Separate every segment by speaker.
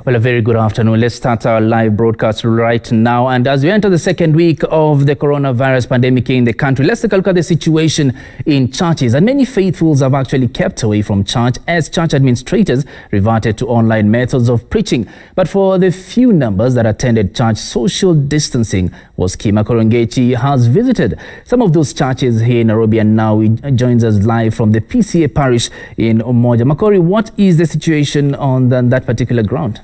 Speaker 1: Well, a very good afternoon. Let's start our live broadcast right now. And as we enter the second week of the coronavirus pandemic in the country, let's take a look at the situation in churches. And many faithfuls have actually kept away from church as church administrators reverted to online methods of preaching. But for the few numbers that attended church, social distancing was key. Makorongechi has visited some of those churches here in Nairobi, and now he joins us live from the PCA parish in Umoja. Makori, what is the situation on that particular ground?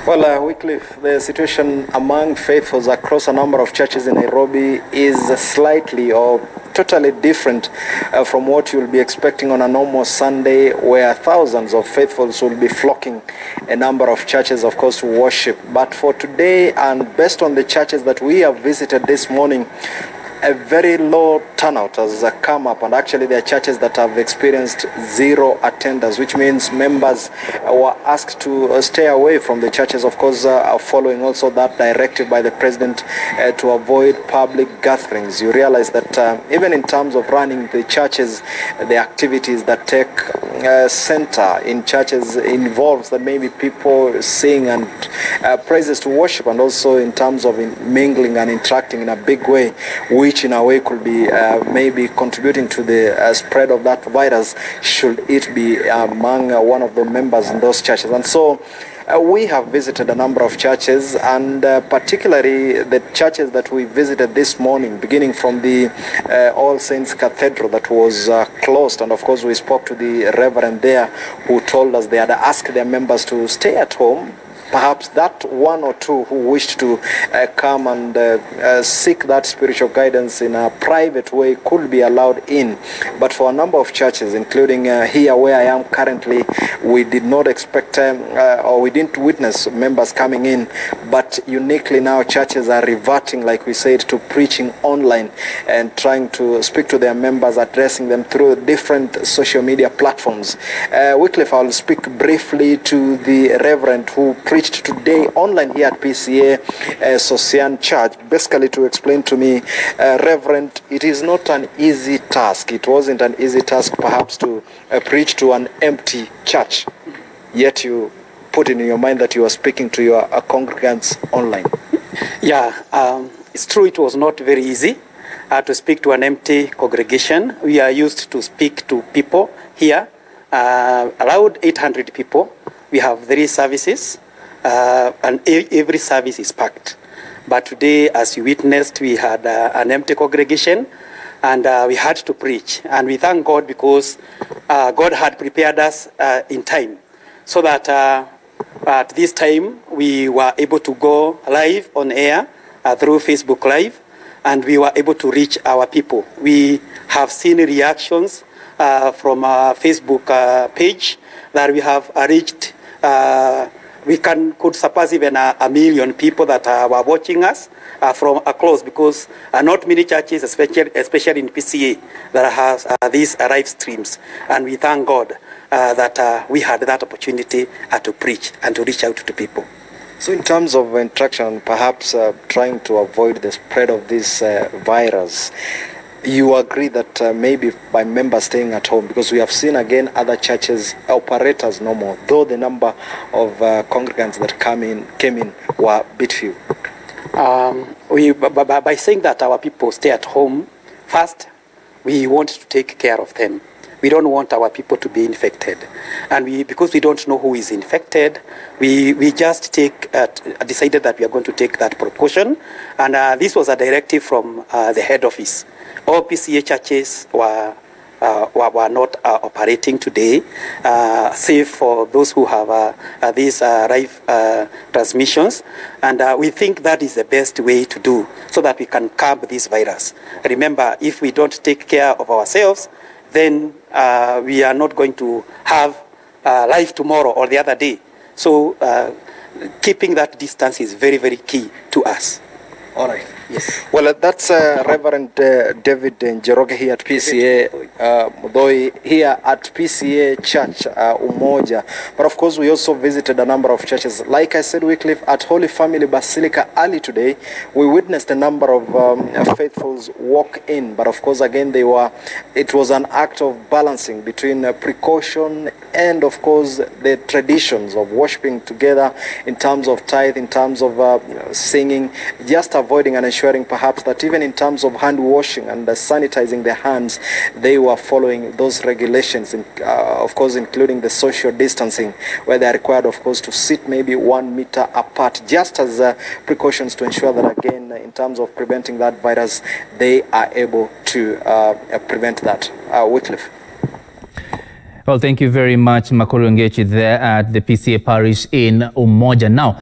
Speaker 2: Well, Wycliffe, the situation among faithfuls across a number of churches in Nairobi is slightly or totally different from what you'll be expecting on a normal Sunday, where thousands of faithfuls will be flocking a number of churches, of course, to worship. But for today, and based on the churches that we have visited this morning, a very low turnout has come up, and actually there are churches that have experienced zero attendance, which means members were asked to stay away from the churches, of course, following also that directive by the president to avoid public gatherings. You realize that even in terms of running the churches, the activities that take center in churches involves that maybe people sing and praises to worship, and also in terms of mingling and interacting in a big way, which in a way could be maybe contributing to the spread of that virus, should it be among one of the members in those churches. And so we have visited a number of churches, and particularly the churches that we visited this morning, beginning from the All Saints Cathedral that was closed. And of course we spoke to the reverend there, who told us they had asked their members to stay at home. Perhaps that one or two who wished to come and seek that spiritual guidance in a private way could be allowed in. But for a number of churches, including here where I am currently, we did not expect or we didn't witness members coming in. But uniquely now, churches are reverting, like we said, to preaching online and trying to speak to their members, addressing them through different social media platforms. Wycliffe, I'll speak briefly to the reverend who preached today online here at PCA Socian Church, basically to explain to me, Reverend, it is not an easy task. It wasn't an easy task perhaps to preach to an empty church, yet you put in your mind that you are speaking to your congregants online.
Speaker 3: Yeah, it's true, it was not very easy to speak to an empty congregation. We are used to speak to people here, around 800 people. We have 3 services. And every service is packed. But today, as you witnessed, we had an empty congregation, and we had to preach. And we thank God because God had prepared us in time, so that at this time we were able to go live on air through Facebook Live, and we were able to reach our people. We have seen reactions from our Facebook page that we have reached. We could surpass even a million people that were watching us from close, because not many churches, especially in PCA, that has these live streams. And we thank God that we had that opportunity to preach and to reach out to people.
Speaker 2: So in terms of interaction, perhaps trying to avoid the spread of this virus, you agree that maybe by members staying at home, because we have seen again other churches operate as normal, though the number of congregants that came in were a bit few.
Speaker 3: By saying that our people stay at home, first, we want to take care of them. We don't want our people to be infected. And because we don't know who is infected, we just decided that we are going to take that precaution. And this was a directive from the head office. All PCA churches were not operating today, save for those who have these live transmissions. And we think that is the best way to do, so that we can curb this virus. Remember, if we don't take care of ourselves, then we are not going to have live tomorrow or the other day. So keeping that distance is very, very key to us.
Speaker 2: All right.
Speaker 3: Yes.
Speaker 2: Well, that's Reverend David Njoroge here at PCA, here at PCA Church, Umoja. But of course, we also visited a number of churches. Like I said, Wycliffe, at Holy Family Basilica early today, we witnessed a number of faithfuls walk in. But of course, again, it was an act of balancing between precaution and, of course, the traditions of worshiping together in terms of tithe, in terms of singing, just avoiding and ensuring perhaps that even in terms of hand washing and sanitizing their hands, they were following those regulations, of course, including the social distancing, where they are required, of course, to sit maybe 1 meter apart, just as precautions to ensure that, again, in terms of preventing that virus, they are able to prevent that. Wycliffe.
Speaker 1: Well, thank you very much, Makuru Ngechi, there at the PCA Parish in Umoja. Now,